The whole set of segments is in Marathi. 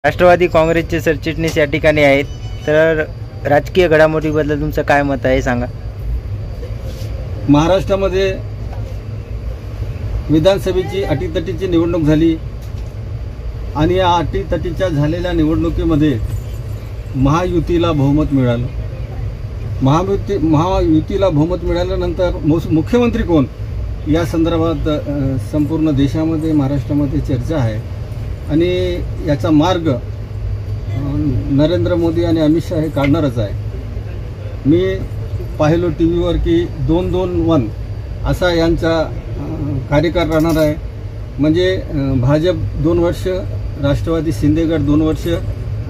राष्ट्रवादी काँग्रेसचे सरचिटणीस या ठिकाणी आहेत, तर राजकीय घडामोडीबद्दल तुमचं काय मत आहे सांगा. महाराष्ट्रामध्ये विधानसभेची अटीतटीची निवडणूक झाली आणि या अटीतटीच्या झालेल्या निवडणुकीमध्ये महायुतीला बहुमत मिळालं. महायुतीला बहुमत मिळाल्यानंतर मुख्यमंत्री कोण या संदर्भात संपूर्ण देशामध्ये महाराष्ट्रामध्ये चर्चा आहे आणि याचा मार्ग नरेंद्र मोदी आणि अमित शहा हे काढणारच आहे. मी पाहिलो टी व्हीवर की 2-2-1 असा यांचा कार्यकाळ राहणार आहे. म्हणजे भाजप 2 वर्ष, राष्ट्रवादी शिंदेगड 2 वर्ष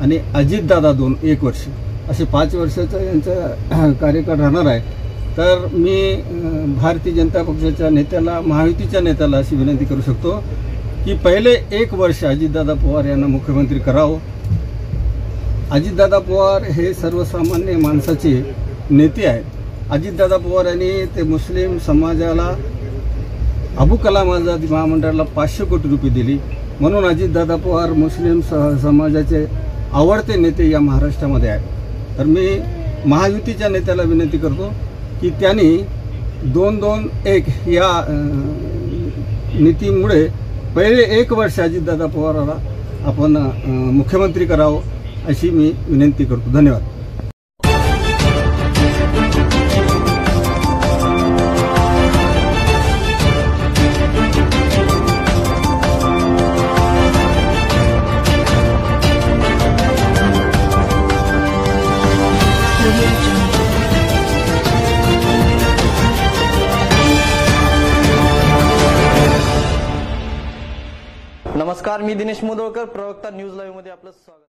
आणि अजितदादा 1 वर्ष असे 5 वर्षाचा यांचा कार्यकाळ राहणार आहे. तर मी भारतीय जनता पक्षाच्या नेत्याला, महायुतीच्या नेत्याला अशी विनंती करू शकतो की पहिले 1 वर्ष अजितदादा पवार यांना मुख्यमंत्री करावं. अजितदादा पवार हे सर्वसामान्य माणसाचे नेते आहेत. अजितदादा पवार यांनी ते मुस्लिम समाजाला, अबू कलाम आझाद महामंडळाला 500 कोटी रुपये दिली. म्हणून अजितदादा पवार मुस्लिम समाजाचे आवडते नेते या महाराष्ट्रामध्ये आहेत. तर मी महायुतीच्या नेत्याला विनंती करतो की त्यांनी 2-2-1 या नीतीमुळे पहिले 1 वर्ष अजितदादा पवाराला आपण मुख्यमंत्री करावं अशी मी विनंती करतो. धन्यवाद. नमस्कार, मी दिनेश मोदोळकर, प्रवक्ता न्यूज लाईव्ह मध्ये आपलं स्वागत.